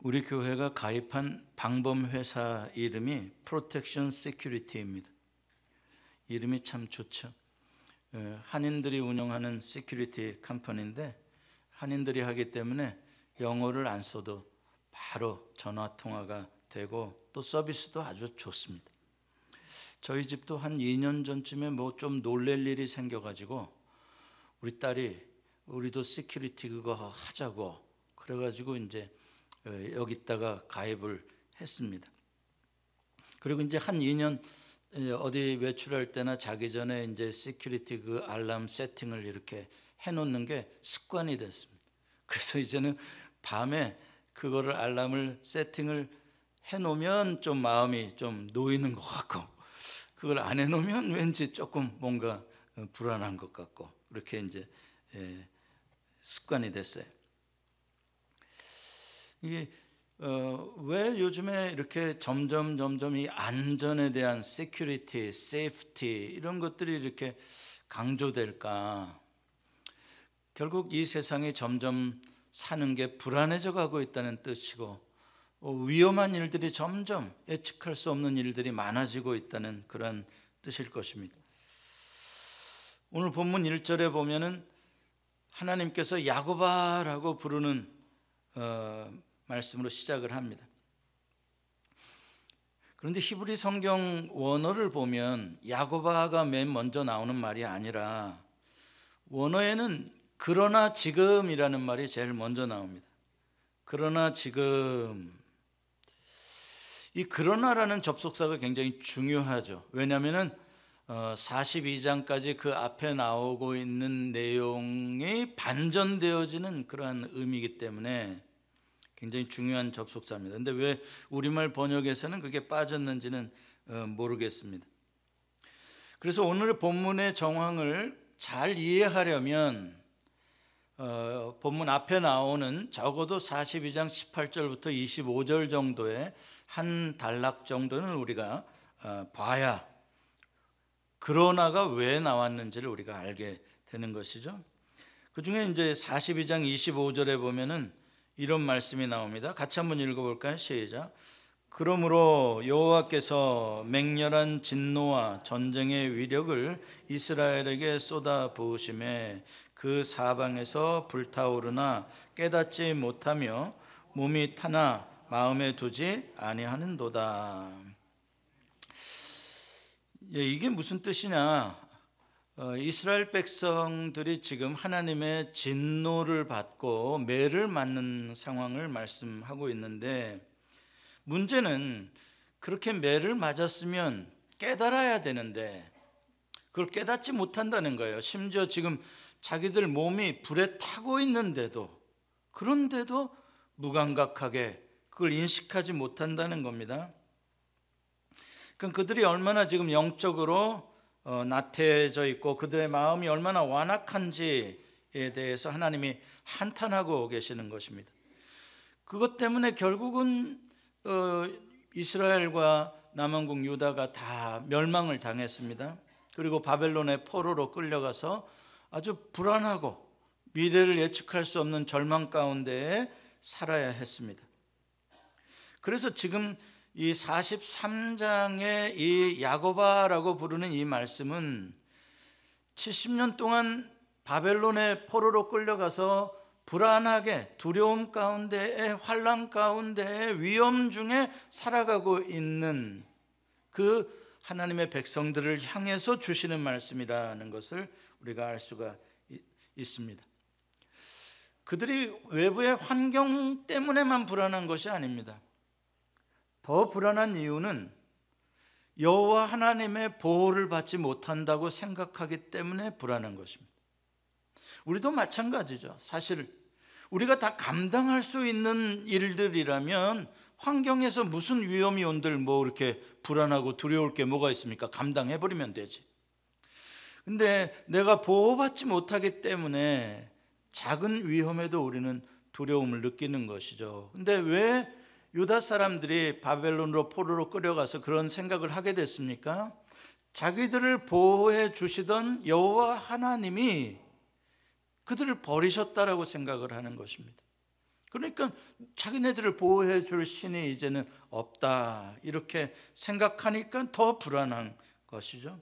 우리 교회가 가입한 방범 회사 이름이 프로텍션 시큐리티입니다. 이름이 참 좋죠. 한인들이 운영하는 시큐리티 컴퍼니인데 한인들이 하기 때문에 영어를 안 써도 바로 전화 통화가 되고 또 서비스도 아주 좋습니다. 저희 집도 한 2년 전쯤에 뭐 좀 놀랄 일이 생겨가지고 우리 딸이 우리도 시큐리티 그거 하자고 그래가지고 이제 여기다가 가입을 했습니다. 그리고 이제 한 2년 어디 외출할 때나 자기 전에 이제 시큐리티 그 알람 세팅을 이렇게 해놓는 게 습관이 됐습니다. 그래서 이제는 밤에 그거를 알람을 세팅을 해놓으면 좀 마음이 좀 놓이는 것 같고 그걸 안 해놓으면 왠지 조금 뭔가 불안한 것 같고 그렇게 이제 습관이 됐어요. 이게 왜 요즘에 이렇게 점점 이 안전에 대한 시큐리티, 세이프티 이런 것들이 이렇게 강조될까? 결국 이 세상이 점점 사는 게 불안해져 가고 있다는 뜻이고 위험한 일들이 점점 예측할 수 없는 일들이 많아지고 있다는 그런 뜻일 것입니다. 오늘 본문 1절에 보면은 하나님께서 야고바라고 부르는 말씀으로 시작을 합니다. 그런데 히브리 성경 원어를 보면 야고바가 맨 먼저 나오는 말이 아니라 원어에는 그러나 지금이라는 말이 제일 먼저 나옵니다. 그러나 지금. 이 그러나라는 접속사가 굉장히 중요하죠. 왜냐하면 42장까지 그 앞에 나오고 있는 내용이 반전되어지는 그러한 의미이기 때문에 굉장히 중요한 접속사입니다. 그런데 왜 우리말 번역에서는 그게 빠졌는지는 모르겠습니다. 그래서 오늘 본문의 정황을 잘 이해하려면 본문 앞에 나오는 적어도 42장 18절부터 25절 정도의 한 단락 정도는 우리가 봐야 그러나가 왜 나왔는지를 우리가 알게 되는 것이죠. 그 중에 이제 42장 25절에 보면은 이런 말씀이 나옵니다. 같이 한번 읽어볼까요? 시작. 그러므로 여호와께서 맹렬한 진노와 전쟁의 위력을 이스라엘에게 쏟아 부으심에 그 사방에서 불타오르나 깨닫지 못하며 몸이 타나 마음에 두지 아니하는도다. 이게 무슨 뜻이냐? 이스라엘 백성들이 지금 하나님의 진노를 받고 매를 맞는 상황을 말씀하고 있는데 문제는 그렇게 매를 맞았으면 깨달아야 되는데 그걸 깨닫지 못한다는 거예요. 심지어 지금 자기들 몸이 불에 타고 있는데도 그런데도 무감각하게 그걸 인식하지 못한다는 겁니다. 그럼 그들이 얼마나 지금 영적으로 나태해져 있고 그들의 마음이 얼마나 완악한지에 대해서 하나님이 한탄하고 계시는 것입니다. 그것 때문에 결국은 이스라엘과 남왕국 유다가 다 멸망을 당했습니다. 그리고 바벨론의 포로로 끌려가서 아주 불안하고 미래를 예측할 수 없는 절망 가운데에 살아야 했습니다. 그래서 지금 이 43장의 이 야고바라고 부르는 이 말씀은 70년 동안 바벨론의 포로로 끌려가서 불안하게 두려움 가운데에 환난 가운데에 위험 중에 살아가고 있는 그 하나님의 백성들을 향해서 주시는 말씀이라는 것을 우리가 알 수가 있습니다. 그들이 외부의 환경 때문에만 불안한 것이 아닙니다. 더 불안한 이유는 여호와 하나님의 보호를 받지 못한다고 생각하기 때문에 불안한 것입니다. 우리도 마찬가지죠. 사실 우리가 다 감당할 수 있는 일들이라면 환경에서 무슨 위험이 온들 뭐 이렇게 불안하고 두려울 게 뭐가 있습니까? 감당해버리면 되지. 근데 내가 보호받지 못하기 때문에 작은 위험에도 우리는 두려움을 느끼는 것이죠. 근데 왜 유다 사람들이 바벨론으로 포로로 끌려가서 그런 생각을 하게 됐습니까? 자기들을 보호해 주시던 여호와 하나님이 그들을 버리셨다라고 생각을 하는 것입니다. 그러니까 자기네들을 보호해 줄 신이 이제는 없다, 이렇게 생각하니까 더 불안한 것이죠.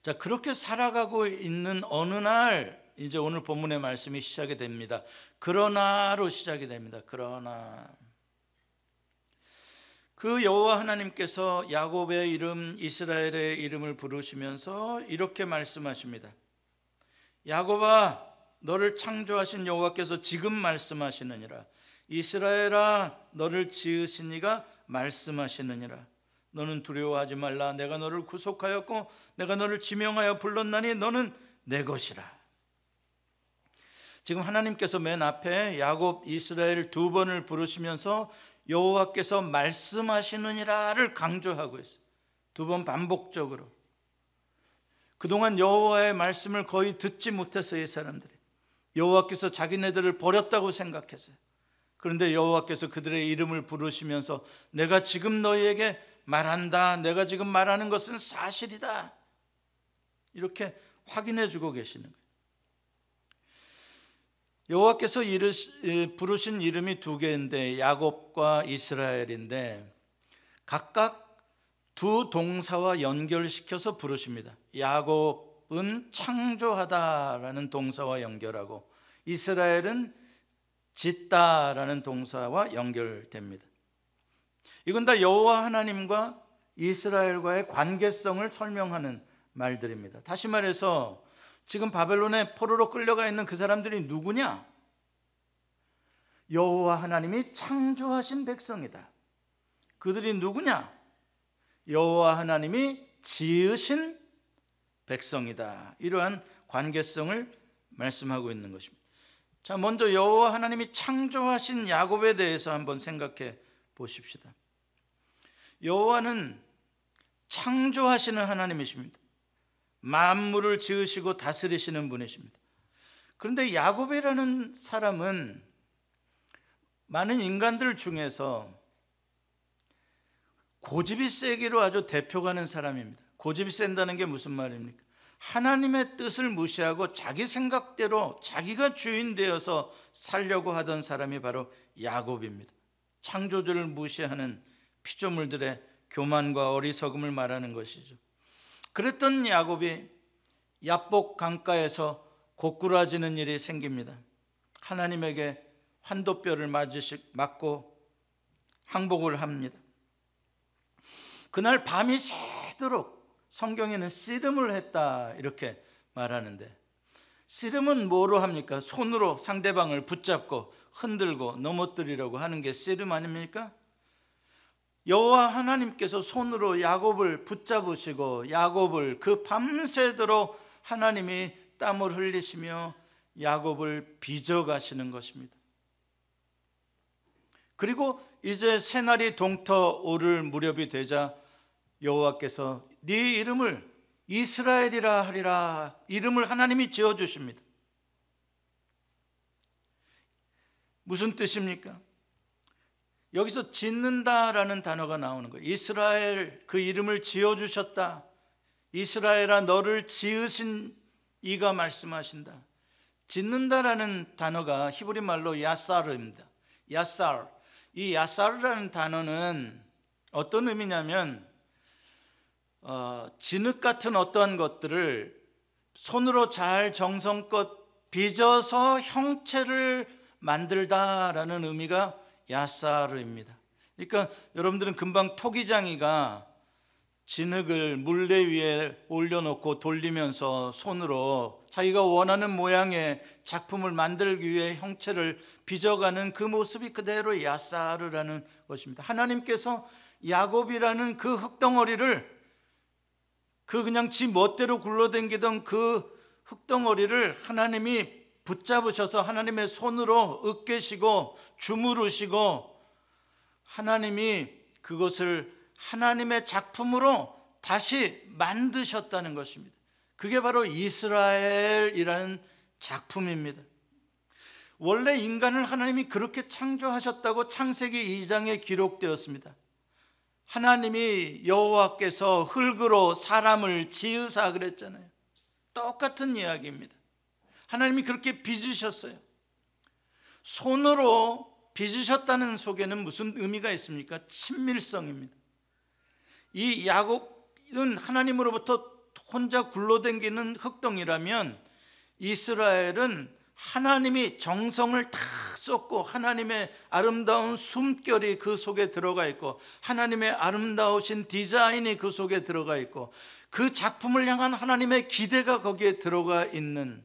자, 그렇게 살아가고 있는 어느 날 이제 오늘 본문의 말씀이 시작이 됩니다. 그러나로 시작이 됩니다. 그러나 그 여호와 하나님께서 야곱의 이름, 이스라엘의 이름을 부르시면서 이렇게 말씀하십니다. 야곱아, 너를 창조하신 여호와께서 지금 말씀하시느니라. 이스라엘아, 너를 지으신 이가 말씀하시느니라. 너는 두려워하지 말라. 내가 너를 구속하였고 내가 너를 지명하여 불렀나니 너는 내 것이라. 지금 하나님께서 맨 앞에 야곱, 이스라엘 두 번을 부르시면서 여호와께서 말씀하시느니라를 강조하고 있어요. 두 번 반복적으로. 그동안 여호와의 말씀을 거의 듣지 못했어요. 이 사람들이 여호와께서 자기네들을 버렸다고 생각했어요. 그런데 여호와께서 그들의 이름을 부르시면서 내가 지금 너희에게 말한다, 내가 지금 말하는 것은 사실이다, 이렇게 확인해 주고 계시는 거예요. 여호와께서 부르신 이름이 두 개인데 야곱과 이스라엘인데 각각 두 동사와 연결시켜서 부르십니다. 야곱은 창조하다라는 동사와 연결하고 이스라엘은 짓다라는 동사와 연결됩니다. 이건 다 여호와 하나님과 이스라엘과의 관계성을 설명하는 말들입니다. 다시 말해서 지금 바벨론에 포로로 끌려가 있는 그 사람들이 누구냐? 여호와 하나님이 창조하신 백성이다. 그들이 누구냐? 여호와 하나님이 지으신 백성이다. 이러한 관계성을 말씀하고 있는 것입니다. 자, 먼저 여호와 하나님이 창조하신 야곱에 대해서 한번 생각해 보십시다. 여호와는 창조하시는 하나님이십니다. 만물을 지으시고 다스리시는 분이십니다. 그런데 야곱이라는 사람은 많은 인간들 중에서 고집이 세기로 아주 대표가는 사람입니다. 고집이 센다는 게 무슨 말입니까? 하나님의 뜻을 무시하고 자기 생각대로 자기가 주인 되어서 살려고 하던 사람이 바로 야곱입니다. 창조주를 무시하는 피조물들의 교만과 어리석음을 말하는 것이죠. 그랬던 야곱이 야복 강가에서 고꾸라지는 일이 생깁니다. 하나님에게 환도뼈를 맞고 항복을 합니다. 그날 밤이 새도록 성경에는 씨름을 했다 이렇게 말하는데, 씨름은 뭐로 합니까? 손으로 상대방을 붙잡고 흔들고 넘어뜨리려고 하는 게 씨름 아닙니까? 여호와 하나님께서 손으로 야곱을 붙잡으시고 야곱을 그 밤새도록 하나님이 땀을 흘리시며 야곱을 빚어가시는 것입니다. 그리고 이제 새날이 동터오를 무렵이 되자 여호와께서 네 이름을 이스라엘이라 하리라, 이름을 하나님이 지어주십니다. 무슨 뜻입니까? 여기서 짓는다라는 단어가 나오는 거예요. 이스라엘, 그 이름을 지어주셨다. 이스라엘아, 너를 지으신 이가 말씀하신다. 짓는다라는 단어가 히브리 말로 야사르입니다. 야사르. 이 야사르라는 단어는 어떤 의미냐면 진흙 같은 어떠한 것들을 손으로 잘 정성껏 빚어서 형체를 만들다라는 의미가 야사르입니다. 그러니까 여러분들은 금방 토기장이가 진흙을 물레 위에 올려놓고 돌리면서 손으로 자기가 원하는 모양의 작품을 만들기 위해 형체를 빚어가는 그 모습이 그대로 야사르라는 것입니다. 하나님께서 야곱이라는 그 흙덩어리를, 그 그냥 지 멋대로 굴러다니던 그 흙덩어리를 하나님이 붙잡으셔서 하나님의 손으로 으깨시고 주무르시고 하나님이 그것을 하나님의 작품으로 다시 만드셨다는 것입니다. 그게 바로 이스라엘이라는 작품입니다. 원래 인간을 하나님이 그렇게 창조하셨다고 창세기 2장에 기록되었습니다. 하나님이 여호와께서 흙으로 사람을 지으사 그랬잖아요. 똑같은 이야기입니다. 하나님이 그렇게 빚으셨어요. 손으로 빚으셨다는 속에는 무슨 의미가 있습니까? 친밀성입니다. 이 야곱은 하나님으로부터 혼자 굴러댕기는 흑덩이라면 이스라엘은 하나님이 정성을 다 쏟고 하나님의 아름다운 숨결이 그 속에 들어가 있고 하나님의 아름다우신 디자인이 그 속에 들어가 있고 그 작품을 향한 하나님의 기대가 거기에 들어가 있는,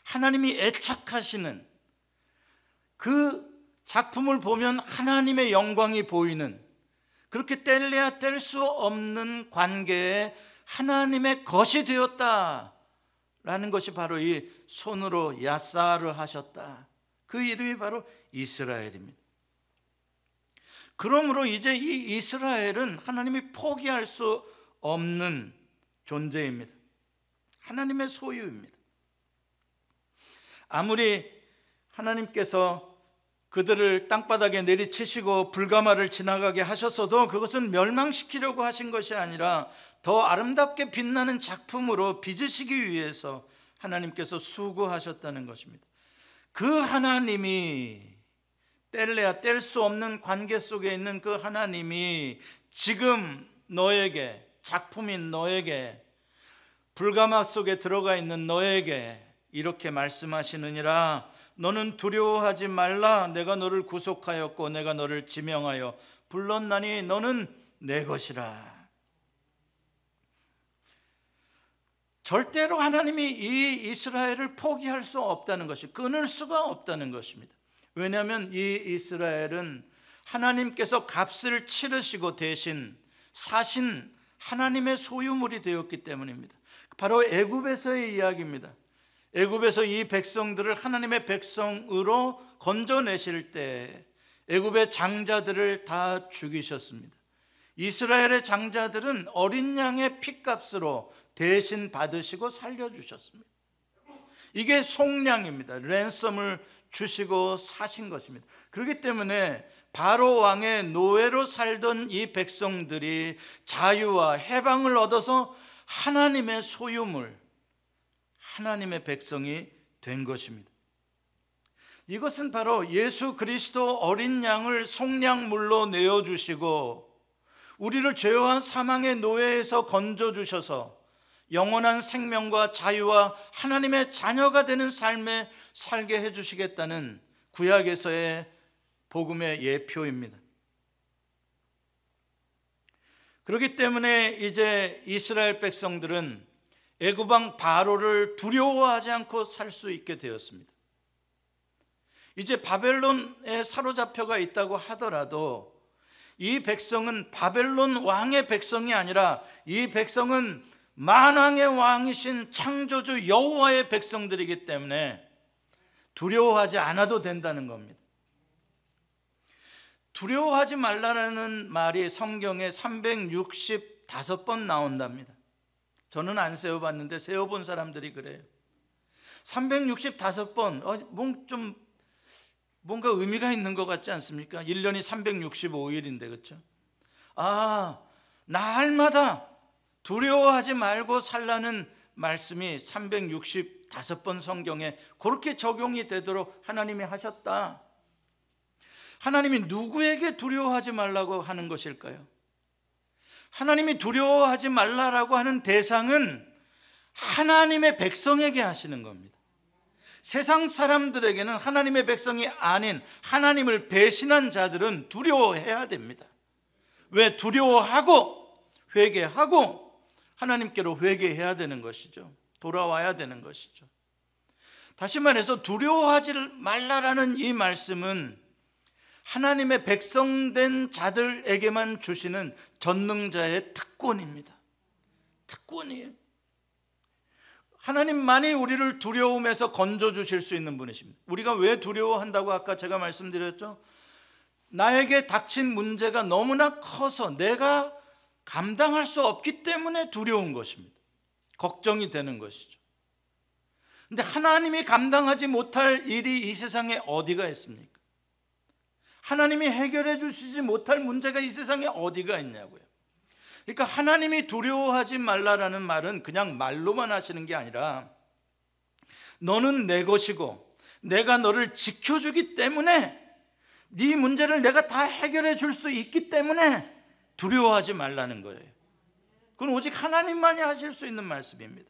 하나님이 애착하시는, 그 작품을 보면 하나님의 영광이 보이는, 그렇게 뗄래야 뗄 수 없는 관계에 하나님의 것이 되었다라는 것이 바로 이 손으로 야사를 하셨다, 그 이름이 바로 이스라엘입니다. 그러므로 이제 이 이스라엘은 하나님이 포기할 수 없는 존재입니다. 하나님의 소유입니다. 아무리 하나님께서 그들을 땅바닥에 내리치시고 불가마를 지나가게 하셨어도 그것은 멸망시키려고 하신 것이 아니라 더 아름답게 빛나는 작품으로 빚으시기 위해서 하나님께서 수고하셨다는 것입니다. 그 하나님이, 뗄래야 뗄 수 없는 관계 속에 있는 그 하나님이 지금 너에게, 작품인 너에게, 불가마 속에 들어가 있는 너에게 이렇게 말씀하시느니라. 너는 두려워하지 말라. 내가 너를 구속하였고 내가 너를 지명하여 불렀나니 너는 내 것이라. 절대로 하나님이 이 이스라엘을 포기할 수 없다는 것이, 끊을 수가 없다는 것입니다. 왜냐하면 이 이스라엘은 하나님께서 값을 치르시고 대신 사신 하나님의 소유물이 되었기 때문입니다. 바로 애굽에서의 이야기입니다. 애굽에서 이 백성들을 하나님의 백성으로 건져내실 때 애굽의 장자들을 다 죽이셨습니다. 이스라엘의 장자들은 어린 양의 피값으로 대신 받으시고 살려주셨습니다. 이게 속량입니다. 랜섬을 주시고 사신 것입니다. 그렇기 때문에 바로 왕의 노예로 살던 이 백성들이 자유와 해방을 얻어서 하나님의 소유물, 하나님의 백성이 된 것입니다. 이것은 바로 예수 그리스도 어린 양을 속량물로 내어주시고 우리를 죄와 사망의 노예에서 건져주셔서 영원한 생명과 자유와 하나님의 자녀가 되는 삶에 살게 해주시겠다는 구약에서의 복음의 예표입니다. 그렇기 때문에 이제 이스라엘 백성들은 애굽 왕 바로를 두려워하지 않고 살 수 있게 되었습니다. 이제 바벨론에 사로잡혀가 있다고 하더라도 이 백성은 바벨론 왕의 백성이 아니라 이 백성은 만왕의 왕이신 창조주 여호와의 백성들이기 때문에 두려워하지 않아도 된다는 겁니다. 두려워하지 말라라는 말이 성경에 365번 나온답니다. 저는 안 세어봤는데 세어본 사람들이 그래요. 365번, 좀 뭔가 의미가 있는 것 같지 않습니까? 1년이 365일인데 그렇죠? 날마다 두려워하지 말고 살라는 말씀이 365번 성경에 그렇게 적용이 되도록 하나님이 하셨다. 하나님이 누구에게 두려워하지 말라고 하는 것일까요? 하나님이 두려워하지 말라라고 하는 대상은 하나님의 백성에게 하시는 겁니다. 세상 사람들에게는 하나님의 백성이 아닌 하나님을 배신한 자들은 두려워해야 됩니다. 왜? 두려워하고 회개하고 하나님께로 회개해야 되는 것이죠. 돌아와야 되는 것이죠. 다시 말해서 두려워하지 말라라는 이 말씀은 하나님의 백성된 자들에게만 주시는 전능자의 특권입니다. 특권이에요. 하나님만이 우리를 두려움에서 건져주실 수 있는 분이십니다. 우리가 왜 두려워한다고 아까 제가 말씀드렸죠? 나에게 닥친 문제가 너무나 커서 내가 감당할 수 없기 때문에 두려운 것입니다. 걱정이 되는 것이죠. 그런데 하나님이 감당하지 못할 일이 이 세상에 어디가 있습니까? 하나님이 해결해 주시지 못할 문제가 이 세상에 어디가 있냐고요. 그러니까 하나님이 두려워하지 말라라는 말은 그냥 말로만 하시는 게 아니라 너는 내 것이고 내가 너를 지켜주기 때문에, 네 문제를 내가 다 해결해 줄 수 있기 때문에 두려워하지 말라는 거예요. 그건 오직 하나님만이 하실 수 있는 말씀입니다.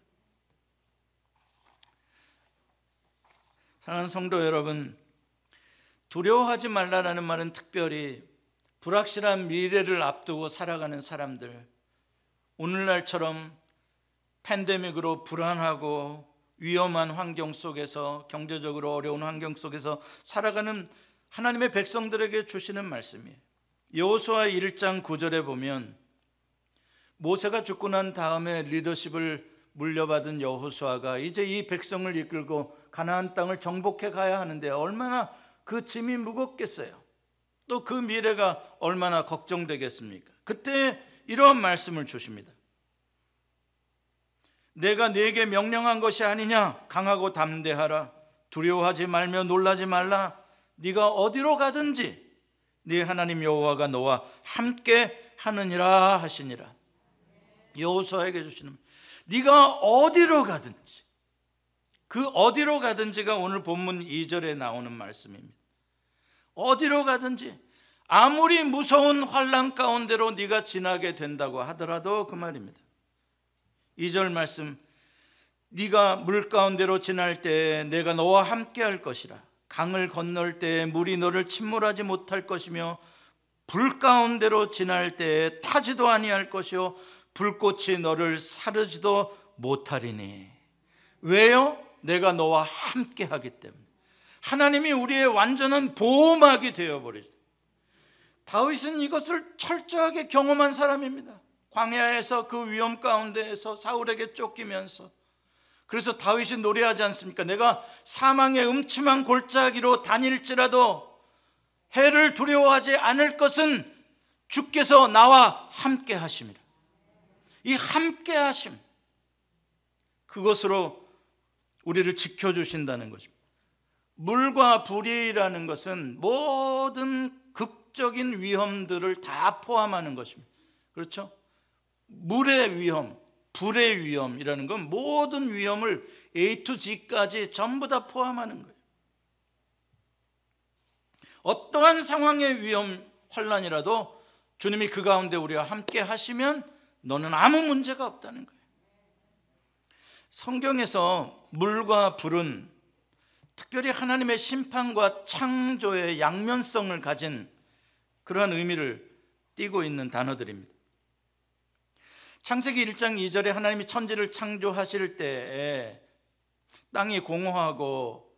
사랑하는 성도 여러분, 두려워하지 말라는 말은 특별히 불확실한 미래를 앞두고 살아가는 사람들, 오늘날처럼 팬데믹으로 불안하고 위험한 환경 속에서, 경제적으로 어려운 환경 속에서 살아가는 하나님의 백성들에게 주시는 말씀이에요. 여호수아 1장 9절에 보면 모세가 죽고 난 다음에 리더십을 물려받은 여호수아가 이제 이 백성을 이끌고 가나안 땅을 정복해 가야 하는데 얼마나 그 짐이 무겁겠어요. 또 그 미래가 얼마나 걱정되겠습니까? 그때 이러한 말씀을 주십니다. 내가 네게 명령한 것이 아니냐? 강하고 담대하라. 두려워하지 말며 놀라지 말라. 네가 어디로 가든지 네 하나님 여호와가 너와 함께 하느니라 하시니라. 여호수아에게 주시는, 네가 어디로 가든지, 그 어디로 가든지가 오늘 본문 2절에 나오는 말씀입니다. 어디로 가든지, 아무리 무서운 환난 가운데로 네가 지나게 된다고 하더라도 그 말입니다. 2절 말씀, 네가 물 가운데로 지날 때 내가 너와 함께 할 것이라. 강을 건널 때 물이 너를 침몰하지 못할 것이며 불 가운데로 지날 때 타지도 아니할 것이요 불꽃이 너를 사르지도 못하리니. 왜요? 내가 너와 함께 하기 때문에. 하나님이 우리의 완전한 보호막이 되어버리죠. 다윗은 이것을 철저하게 경험한 사람입니다. 광야에서 그 위험 가운데에서 사울에게 쫓기면서, 그래서 다윗이 노래하지 않습니까? 내가 사망의 음침한 골짜기로 다닐지라도 해를 두려워하지 않을 것은 주께서 나와 함께 하심이라. 이 함께 하심, 그것으로 우리를 지켜주신다는 것입니다. 물과 불이라는 것은 모든 극적인 위험들을 다 포함하는 것입니다. 그렇죠? 물의 위험, 불의 위험이라는 건 모든 위험을 A to G까지 전부 다 포함하는 거예요. 어떠한 상황의 위험, 환난이라도 주님이 그 가운데 우리와 함께 하시면 너는 아무 문제가 없다는 거예요. 성경에서 물과 불은 특별히 하나님의 심판과 창조의 양면성을 가진 그러한 의미를 띠고 있는 단어들입니다. 창세기 1장 2절에 하나님이 천지를 창조하실 때에 땅이 공허하고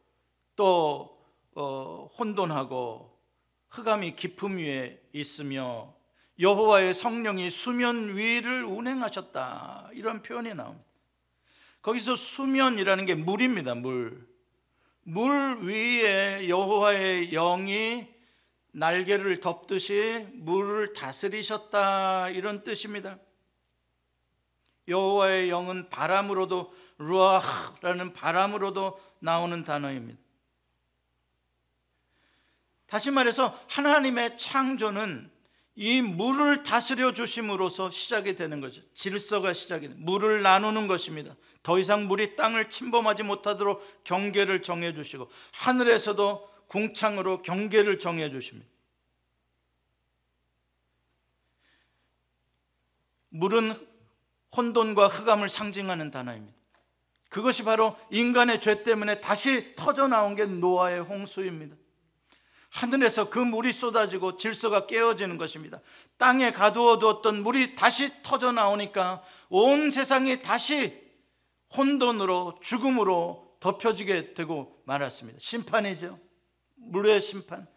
또 혼돈하고 흑암이 깊음 위에 있으며 여호와의 성령이 수면 위를 운행하셨다, 이런 표현이 나옵니다. 거기서 수면이라는 게 물입니다. 물 위에 여호와의 영이 날개를 덮듯이 물을 다스리셨다, 이런 뜻입니다. 여호와의 영은 바람으로도, 루아흐라는 바람으로도 나오는 단어입니다. 다시 말해서 하나님의 창조는 이 물을 다스려 주심으로써 시작이 되는 거죠. 질서가 시작이 됩니다. 물을 나누는 것입니다. 더 이상 물이 땅을 침범하지 못하도록 경계를 정해 주시고, 하늘에서도 궁창으로 경계를 정해 주십니다. 물은 혼돈과 흑암을 상징하는 단어입니다. 그것이 바로 인간의 죄 때문에 다시 터져 나온 게 노아의 홍수입니다. 하늘에서 그 물이 쏟아지고 질서가 깨어지는 것입니다. 땅에 가두어 두었던 물이 다시 터져 나오니까 온 세상이 다시 혼돈으로, 죽음으로 덮여지게 되고 말았습니다. 심판이죠. 물의 심판.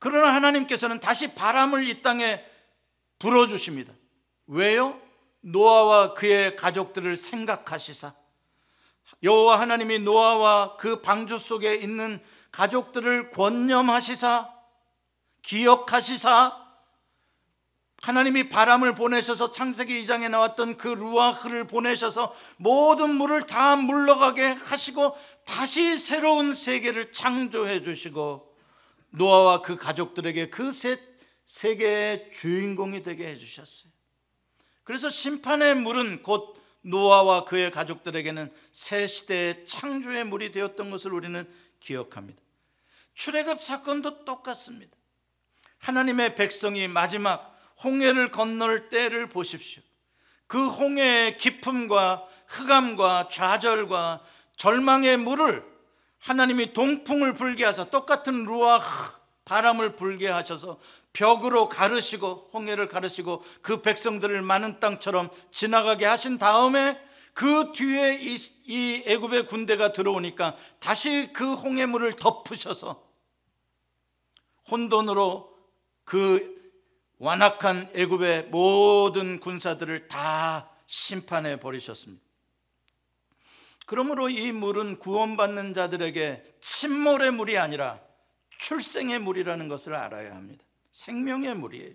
그러나 하나님께서는 다시 바람을 이 땅에 불어주십니다. 왜요? 노아와 그의 가족들을 생각하시사, 여호와 하나님이 노아와 그 방주 속에 있는 가족들을 권념하시사, 기억하시사, 하나님이 바람을 보내셔서 창세기 2장에 나왔던 그 루아흐를 보내셔서 모든 물을 다 물러가게 하시고 다시 새로운 세계를 창조해 주시고 노아와 그 가족들에게 그 세계의 주인공이 되게 해주셨어요. 그래서 심판의 물은 곧 노아와 그의 가족들에게는 새 시대의 창조의 물이 되었던 것을 우리는 기억합니다. 출애굽 사건도 똑같습니다. 하나님의 백성이 마지막 홍해를 건널 때를 보십시오. 그 홍해의 깊음과 흑암과 좌절과 절망의 물을 하나님이 동풍을 불게 하셔서 똑같은 루아흐 바람을 불게 하셔서 벽으로 가르시고 홍해를 가르시고 그 백성들을 많은 땅처럼 지나가게 하신 다음에 그 뒤에 이 애굽의 군대가 들어오니까 다시 그 홍해물을 덮으셔서 혼돈으로 그 완악한 애굽의 모든 군사들을 다 심판해 버리셨습니다. 그러므로 이 물은 구원받는 자들에게 침몰의 물이 아니라 출생의 물이라는 것을 알아야 합니다. 생명의 물이에요.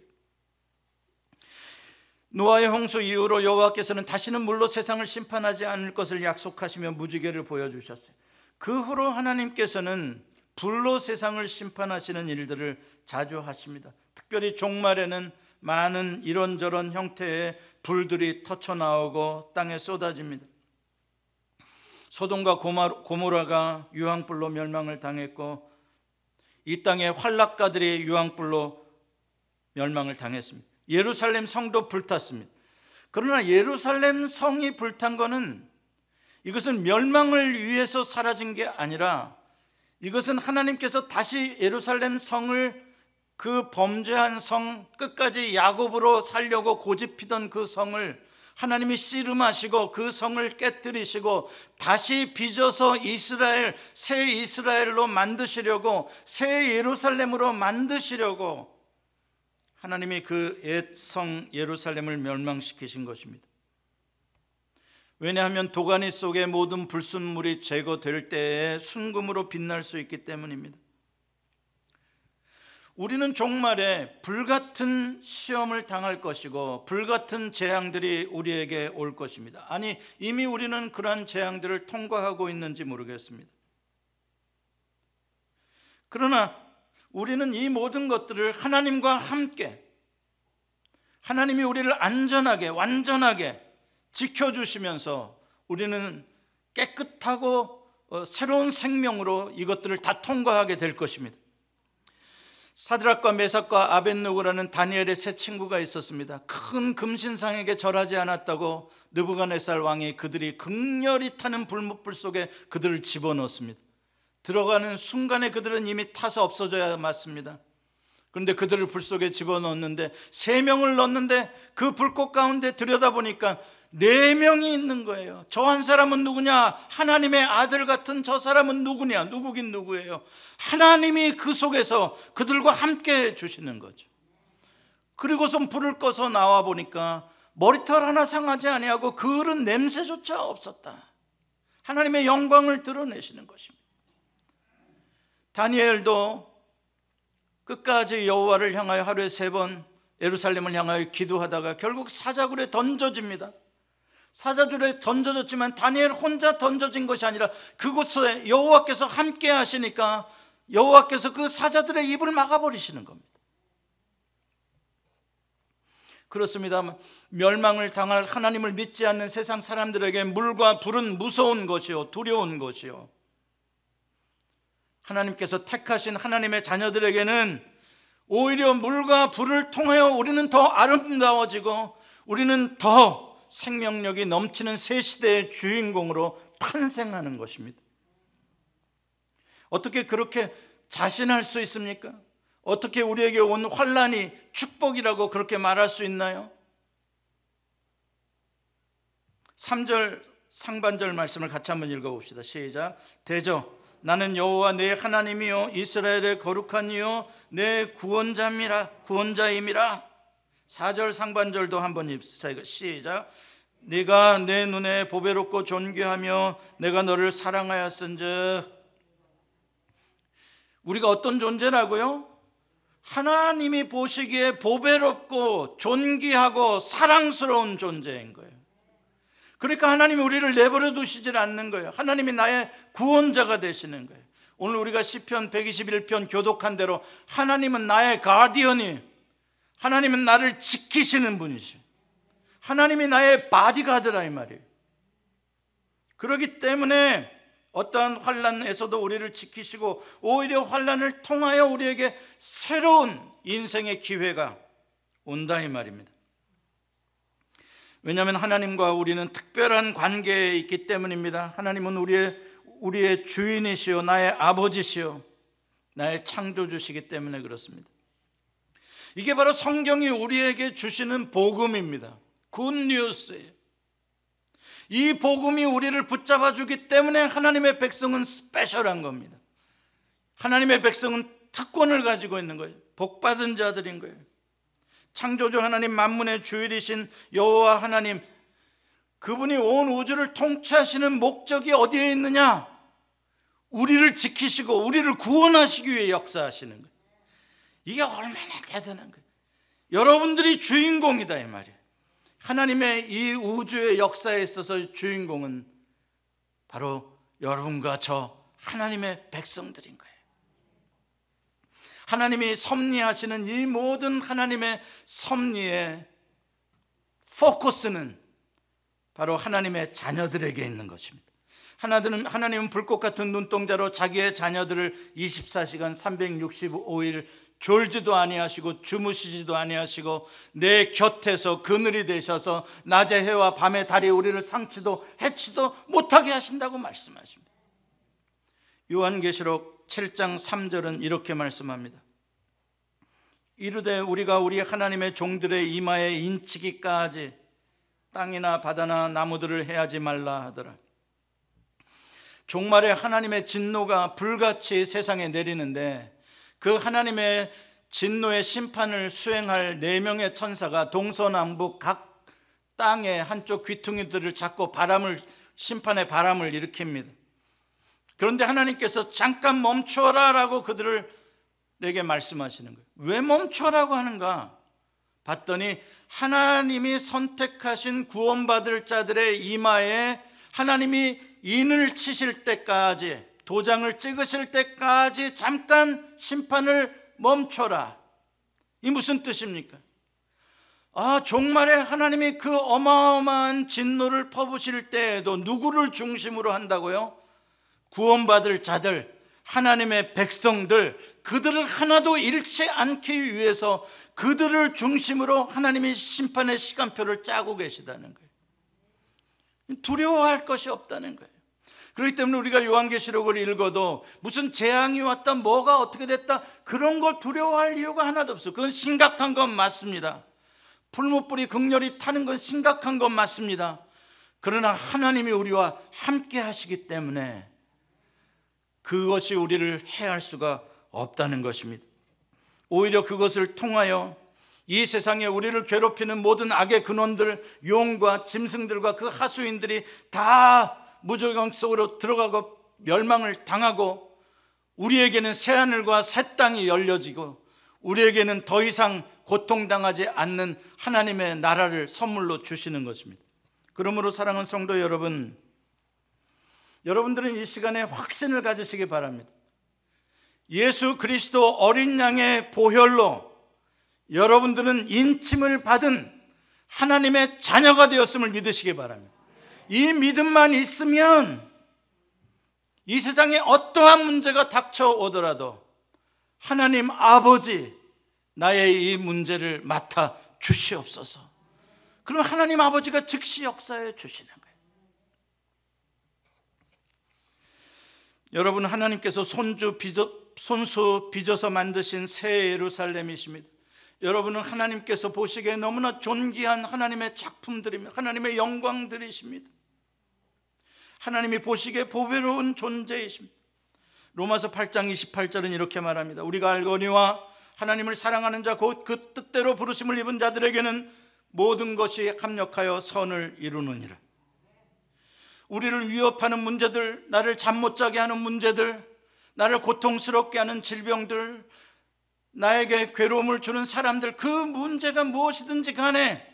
노아의 홍수 이후로 여호와께서는 다시는 물로 세상을 심판하지 않을 것을 약속하시며 무지개를 보여주셨어요. 그 후로 하나님께서는 불로 세상을 심판하시는 일들을 자주 하십니다. 특별히 종말에는 많은 이런저런 형태의 불들이 터쳐나오고 땅에 쏟아집니다. 소돔과 고모라가 유황불로 멸망을 당했고 이 땅의 환락가들이 유황불로 멸망을 당했습니다. 예루살렘 성도 불탔습니다. 그러나 예루살렘 성이 불탄 것은 이것은 멸망을 위해서 사라진 게 아니라 이것은 하나님께서 다시 예루살렘 성을 그 범죄한 성 끝까지 야곱으로 살려고 고집피던 그 성을 하나님이 씨름하시고 그 성을 깨뜨리시고 다시 빚어서 새 이스라엘로 만드시려고 새 예루살렘으로 만드시려고 하나님이 그 옛 성 예루살렘을 멸망시키신 것입니다. 왜냐하면 도가니 속의 모든 불순물이 제거될 때에 순금으로 빛날 수 있기 때문입니다. 우리는 종말에 불같은 시험을 당할 것이고 불같은 재앙들이 우리에게 올 것입니다. 아니, 이미 우리는 그러한 재앙들을 통과하고 있는지 모르겠습니다. 그러나 우리는 이 모든 것들을 하나님과 함께 하나님이 우리를 안전하게 완전하게 지켜주시면서 우리는 깨끗하고 새로운 생명으로 이것들을 다 통과하게 될 것입니다. 사드락과 메삭과 아벳느고라는 다니엘의 세 친구가 있었습니다. 큰 금신상에게 절하지 않았다고 느부갓네살 왕이 그들이 극렬히 타는 불못불 속에 그들을 집어넣었습니다. 들어가는 순간에 그들은 이미 타서 없어져야 맞습니다. 그런데 그들을 불 속에 집어넣었는데 3명을 넣었는데 그 불꽃 가운데 들여다보니까 4명이 있는 거예요. 저 한 사람은 누구냐? 하나님의 아들 같은 저 사람은 누구냐? 누구긴 누구예요? 하나님이 그 속에서 그들과 함께 해주시는 거죠. 그리고선 불을 꺼서 나와 보니까 머리털 하나 상하지 아니하고 그을은 냄새조차 없었다. 하나님의 영광을 드러내시는 것입니다. 다니엘도 끝까지 여호와를 향하여 하루에 3번 예루살렘을 향하여 기도하다가 결국 사자굴에 던져집니다. 사자굴에 던져졌지만 다니엘 혼자 던져진 것이 아니라 그곳에 여호와께서 함께 하시니까 여호와께서 그 사자들의 입을 막아버리시는 겁니다. 그렇습니다. 멸망을 당할 하나님을 믿지 않는 세상 사람들에게 물과 불은 무서운 것이요 두려운 것이요, 하나님께서 택하신 하나님의 자녀들에게는 오히려 물과 불을 통하여 우리는 더 아름다워지고 우리는 더 생명력이 넘치는 새 시대의 주인공으로 탄생하는 것입니다. 어떻게 그렇게 자신할 수 있습니까? 어떻게 우리에게 온 환난이 축복이라고 그렇게 말할 수 있나요? 3절 상반절 말씀을 같이 한번 읽어봅시다. 시작. 대저 나는 여호와 내 하나님이요 이스라엘의 거룩한 이요 내 구원자임이라. 4절 상반절도 한번 읽으세요. 시작. 네가 내 눈에 보배롭고 존귀하며 내가 너를 사랑하였은즉. 우리가 어떤 존재라고요? 하나님이 보시기에 보배롭고 존귀하고 사랑스러운 존재인 거예요. 그러니까 하나님이 우리를 내버려 두시질 않는 거예요. 하나님이 나의 구원자가 되시는 거예요. 오늘 우리가 시편 121편 교독한 대로 하나님은 나의 가디언이, 하나님은 나를 지키시는 분이시오. 하나님이 나의 바디가드라 이 말이에요. 그렇기 때문에 어떠한 환난에서도 우리를 지키시고 오히려 환난을 통하여 우리에게 새로운 인생의 기회가 온다 이 말입니다. 왜냐하면 하나님과 우리는 특별한 관계에 있기 때문입니다. 하나님은 우리의 주인이시요 나의 아버지시요 나의 창조주시기 때문에 그렇습니다. 이게 바로 성경이 우리에게 주시는 복음입니다. 굿뉴스예요. 이 복음이 우리를 붙잡아 주기 때문에 하나님의 백성은 스페셜한 겁니다. 하나님의 백성은 특권을 가지고 있는 거예요. 복받은 자들인 거예요. 창조주 하나님, 만문의 주인이신 여호와 하나님, 그분이 온 우주를 통치하시는 목적이 어디에 있느냐? 우리를 지키시고 우리를 구원하시기 위해 역사하시는 거예요. 이게 얼마나 대단한 거예요. 여러분들이 주인공이다 이 말이에요. 하나님의 이 우주의 역사에 있어서 주인공은 바로 여러분과 저 하나님의 백성들인 거예요. 하나님이 섭리하시는 이 모든 하나님의 섭리의 포커스는 바로 하나님의 자녀들에게 있는 것입니다. 하나님은 불꽃 같은 눈동자로 자기의 자녀들을 24시간 365일 졸지도 아니하시고 주무시지도 아니하시고 내 곁에서 그늘이 되셔서 낮의 해와 밤의 달이 우리를 상치도 해치도 못하게 하신다고 말씀하십니다. 요한계시록 7장 3절은 이렇게 말씀합니다. 이르되 우리가 우리 하나님의 종들의 이마에 인치기까지 땅이나 바다나 나무들을 해하지 말라 하더라. 종말에 하나님의 진노가 불같이 세상에 내리는데 그 하나님의 진노의 심판을 수행할 4명의 천사가 동서남북 각 땅의 한쪽 귀퉁이들을 잡고 심판의 바람을 일으킵니다. 그런데 하나님께서 잠깐 멈춰라 라고 그들에게 말씀하시는 거예요. 왜 멈춰라고 하는가 봤더니 하나님이 선택하신 구원받을 자들의 이마에 하나님이 인을 치실 때까지, 도장을 찍으실 때까지 잠깐 심판을 멈춰라. 이 무슨 뜻입니까? 종말에 하나님이 그 어마어마한 진노를 퍼부실 때에도 누구를 중심으로 한다고요? 구원받을 자들, 하나님의 백성들, 그들을 하나도 잃지 않기 위해서 그들을 중심으로 하나님이 심판의 시간표를 짜고 계시다는 거예요. 두려워할 것이 없다는 거예요. 그렇기 때문에 우리가 요한계시록을 읽어도 무슨 재앙이 왔다, 뭐가 어떻게 됐다, 그런 걸 두려워할 이유가 하나도 없어요. 그건 심각한 건 맞습니다. 풀무불이 극렬히 타는 건 심각한 건 맞습니다. 그러나 하나님이 우리와 함께 하시기 때문에 그것이 우리를 해할 수가 없다는 것입니다. 오히려 그것을 통하여 이 세상에 우리를 괴롭히는 모든 악의 근원들, 용과 짐승들과 그 하수인들이 다 무저강 속으로 들어가고 멸망을 당하고 우리에게는 새하늘과 새 땅이 열려지고 우리에게는 더 이상 고통당하지 않는 하나님의 나라를 선물로 주시는 것입니다. 그러므로 사랑하는 성도 여러분, 여러분들은 이 시간에 확신을 가지시기 바랍니다. 예수 그리스도 어린 양의 보혈로 여러분들은 인침을 받은 하나님의 자녀가 되었음을 믿으시기 바랍니다. 이 믿음만 있으면 이 세상에 어떠한 문제가 닥쳐오더라도 하나님 아버지, 나의 이 문제를 맡아 주시옵소서. 그럼 하나님 아버지가 즉시 역사해 주시는 거예요. 여러분, 하나님께서 손수 빚어서 만드신 새 예루살렘이십니다. 여러분은 하나님께서 보시기에 너무나 존귀한 하나님의 작품들입니다. 하나님의 영광들이십니다. 하나님이 보시기에 보배로운 존재이십니다. 로마서 8장 28절은 이렇게 말합니다. 우리가 알거니와 하나님을 사랑하는 자 곧 그 뜻대로 부르심을 입은 자들에게는 모든 것이 합력하여 선을 이루느니라. 우리를 위협하는 문제들, 나를 잠 못 자게 하는 문제들, 나를 고통스럽게 하는 질병들, 나에게 괴로움을 주는 사람들, 그 문제가 무엇이든지 간에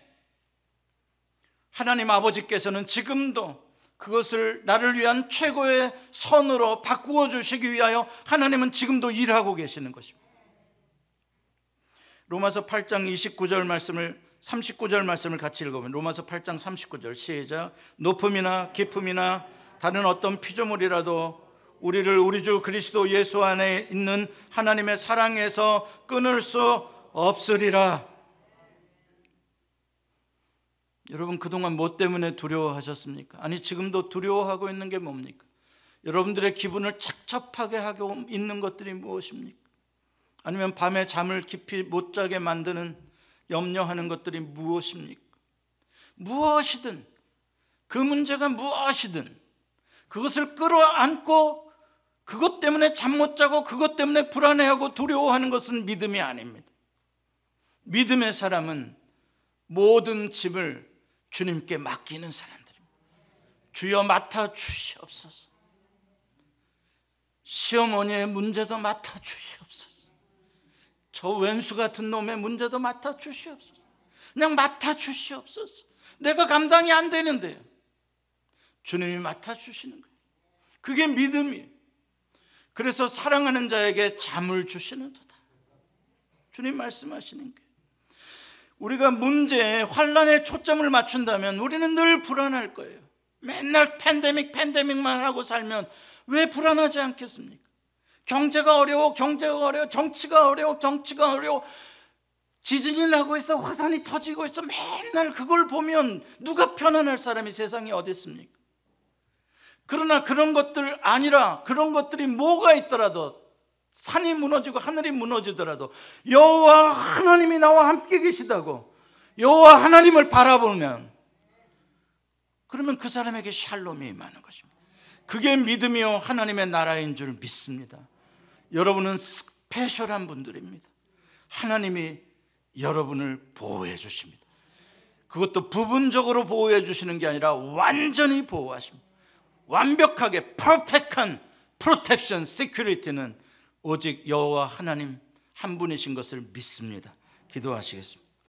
하나님 아버지께서는 지금도 그것을 나를 위한 최고의 선으로 바꾸어 주시기 위하여 하나님은 지금도 일하고 계시는 것입니다. 로마서 8장 29절 말씀을 39절 말씀을 같이 읽어보면 로마서 8장 39절 시작. 높음이나 깊음이나 다른 어떤 피조물이라도 우리를 우리 주 그리스도 예수 안에 있는 하나님의 사랑에서 끊을 수 없으리라. 여러분, 그동안 뭐 때문에 두려워하셨습니까? 아니, 지금도 두려워하고 있는 게 뭡니까? 여러분들의 기분을 착잡하게 하고 있는 것들이 무엇입니까? 아니면 밤에 잠을 깊이 못 자게 만드는, 염려하는 것들이 무엇입니까? 무엇이든, 그 문제가 무엇이든 그것을 끌어안고 그것 때문에 잠 못 자고 그것 때문에 불안해하고 두려워하는 것은 믿음이 아닙니다. 믿음의 사람은 모든 짐을 주님께 맡기는 사람들입니다. 주여 맡아 주시옵소서. 시어머니의 문제도 맡아 주시옵소서. 저 왼수 같은 놈의 문제도 맡아 주시옵소서. 그냥 맡아 주시옵소서. 내가 감당이 안 되는데요. 주님이 맡아 주시는 거예요. 그게 믿음이에요. 그래서 사랑하는 자에게 잠을 주시는도다. 주님 말씀하시는 거예요. 우리가 문제에, 환난에 초점을 맞춘다면 우리는 늘 불안할 거예요. 맨날 팬데믹만 하고 살면 왜 불안하지 않겠습니까? 경제가 어려워, 정치가 어려워, 지진이 나고 있어, 화산이 터지고 있어. 맨날 그걸 보면 누가 편안할 사람이 세상에 어디 있습니까? 그러나 그런 것들 아니라, 그런 것들이 뭐가 있더라도, 산이 무너지고 하늘이 무너지더라도 여호와 하나님이 나와 함께 계시다고, 여호와 하나님을 바라보면, 그러면 그 사람에게 샬롬이 임하는 것입니다. 그게 믿음이요 하나님의 나라인 줄 믿습니다. 여러분은 스페셜한 분들입니다. 하나님이 여러분을 보호해 주십니다. 그것도 부분적으로 보호해 주시는 게 아니라 완전히 보호하십니다. 완벽하게 퍼펙트한 프로텍션, 시큐리티는 오직 여호와 하나님 한 분이신 것을 믿습니다. 기도하시겠습니다.